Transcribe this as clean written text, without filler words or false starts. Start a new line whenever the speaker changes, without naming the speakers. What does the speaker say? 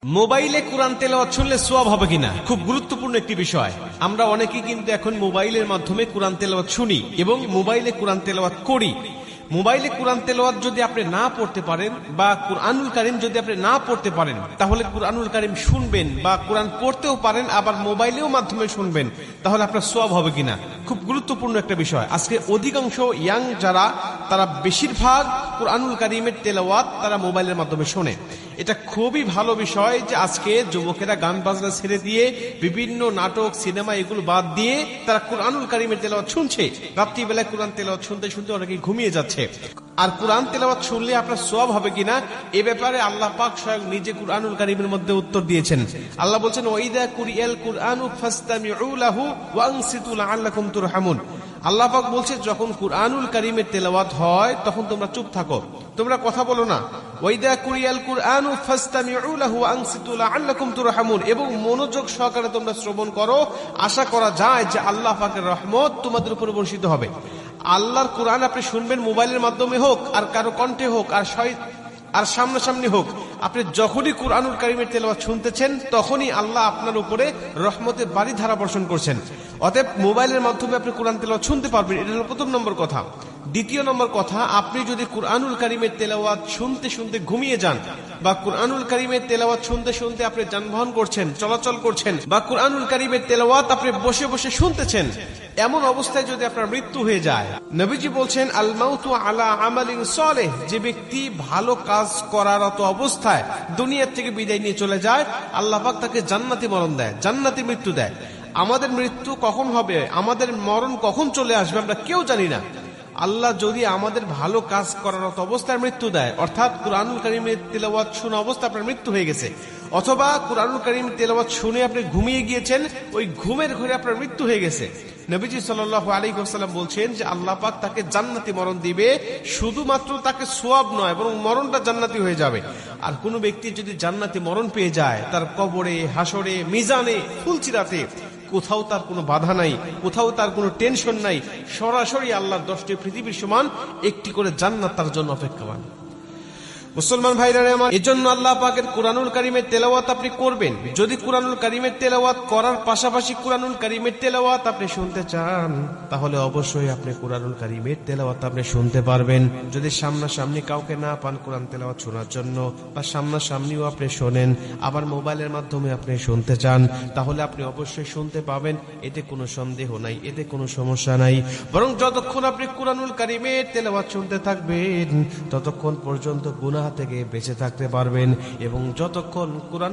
মোবাইলে কোরআন তেলাওয়াত শুনলে সওয়াব হবে কিনা, খুব গুরুত্বপূর্ণ একটি বিষয়। আমরা অনেকেই কিন্তু এখন মোবাইলের মাধ্যমে কোরআন তেলাওয়াত শুনি এবং মোবাইলে কোরআন তেলাওয়াত করি। মোবাইলে কোরআন তেলাওয়াত যদি আপনি না পড়তে পারেন বা কুরআনুল কারীম যদি আপনি না পড়তে পারেন, তাহলে কুরআনুল কারীম শুনবেন বা কোরআন পড়তেও পারেন, আবার মোবাইলেও মাধ্যমে শুনবেন, তাহলে আপনার সওয়াব হবে কিনা, খুব গুরুত্বপূর্ণ একটা বিষয়। আজকে অধিকাংশ ইয়াং যারা, তারা বেশিরভাগ কুরআনুল কারীমের তেলাওয়াত তারা মোবাইলের মাধ্যমে শোনে। এটা খুবই ভালো বিষয় যে আজকে যুবকেরা গান বাজনা ছেড়ে দিয়ে বিভিন্ন নাটক সিনেমা এগুলো বাদ দিয়ে তারা কুরআনুল কারীমের তেলাওয়াত শুনছে। রাত্রিবেলায় কোরআন তেলাওয়াত শুনতে শুনতে অনেকে ঘুমিয়ে যাচ্ছে। আর কোরআন তেলাওয়াত শুনলে আপনার সওয়াব হবে কিনা, এ ব্যাপারে আল্লাহ পাক স্বয়ং নিজে কুরআনুল কারীমের মধ্যে উত্তর দিয়েছেন। আল্লাহ বলছেন, ওয়াইদা কুরিয়াল কুরআনু ফাসতামিউ লাহু ওয়া আনসিতু লাআল্লাকুম তুরহামুন। আল্লাহ পাক বলছে, যখন কুরআনুল কারীমের তেলাওয়াত হয় তখন তোমরা চুপ থাকো, তোমরা কথা বলো না। ওয়াইদা কুরিয়াল কুরআনু ফাসতামিউ লাহু ওয়া আনসিতু লাআল্লাকুম তুরহামুন, এবং মনোযোগ সহকারে তোমরা শ্রবণ করো, আশা করা যায় যে আল্লাহ পাকের রহমত তোমাদের উপর বর্ষিত হবে। আল্লাহর কোরআন আপনি শুনবেন মোবাইলের মাধ্যমে হোক আর কারো কণ্ঠে হোক আর সামনাসামনি হোক, আপনি যখনই কুরআনুল কারীমের তেলাওয়াত শুনতেছেন তখনই আল্লাহ আপনার উপরে রহমতের বাড়ি ধারা বর্ষণ করছেন। অতএব মোবাইলের মাধ্যমে আপনি কোরআন তেলাওয়াত শুনতে পারবেন, এটা হলো প্রথম নম্বর কথা। দ্বিতীয় নম্বর কথা, আপনি যদি কুরআনুল কারীমের তেলাওয়াত শুনতে শুনতে ঘুমিয়ে যান বা কুরআনুল কারীমের তেলাওয়াত শুনতে শুনতে আপনি যানবাহন করছেন, চলাচল করছেন, বা কুরআনুল কারীমের তেলাওয়াত আপনি বসে বসে শুনতেছেন, এমন অবস্থায় যদি আপনার মৃত্যু হয়ে যায়, নবীজি বলছেন, আল মাউতু আলা আমালিন সালেহ, যে ব্যক্তি ভালো কাজ করারত অবস্থায় দুনিয়া থেকে বিদায় নিয়ে চলে যায়, আল্লাহ পাক তাকে জান্নাতি মরণ দেয়, জান্নাতি মৃত্যু দেয়। আমাদের মৃত্যু কখন হবে, আমাদের মরণ কখন চলে আসবে আমরা কেউ জানি না। আল্লাহ যদি আমাদের ভালো কাজ করার অবস্থায় মৃত্যু দেয়, অর্থাৎ কুরআনুল কারীমের তেলাওয়াত শোনা অবস্থা আপনার মৃত্যু হয়ে গেছে, অথবা কুরআনুল কারীমের তেলাওয়াত শুনে আপনি ঘুমিয়ে গিয়েছেন, ওই ঘুমের ঘরে আপনার মৃত্যু হয়ে গেছে, নবীজি সাল্লাল্লাহু আলাইহি ওয়াসাল্লাম বলছেন যে আল্লাহ পাক তাকে জান্নাতি মরণ দিবে। শুধুমাত্র তাকে সওয়াব নয়, বরং মরণটা জান্নাতি হয়ে যাবে। আর কোন ব্যক্তি যদি জান্নাতি মরণ পেয়ে যায়, তার কবরে, হাসরে, মিজানে, ফুলচিরাতে কোথাও তার কোনো বাধা নাই, কোথাও তার কোনো টেনশন নাই, সরাসরি আল্লাহর 10টি পৃথিবীর সমান একটি করে জান্নাত তার জন্য অপেক্ষমান। মুসলমান ভাইরা আমার, এজন্য আল্লাহ পাকের কুরআনুল কারীমের তেলাওয়াত আপনি করবেন। যদি কুরআনুল কারীমের তেলাওয়াত করার পাশাপাশি কুরআনুল কারীমের তেলাওয়াত আপনি শুনতে চান, তাহলে অবশ্যই আপনি কুরআনুল কারীমের তেলাওয়াত আপনি শুনতে পারবেন। যদি সামনাসামনি কাউকে না পান কোরআন তেলাওয়াত শোনার জন্য, বা সামনাসামনিও আপনি শোনেন, আবার মোবাইলের মাধ্যমে আপনি শুনতে চান, তাহলে আপনি অবশ্যই শুনতে পাবেন, এতে কোনো সন্দেহ নাই, এতে কোনো সমস্যা নাই। বরং যতক্ষণ আপনি কুরআনুল কারীমের তেলাওয়াত শুনতে থাকবেন, ততক্ষণ পর্যন্ত গুনাহ থেকে বেঁচে থাকতে পারবেন, এবং যতক্ষণ কুরআন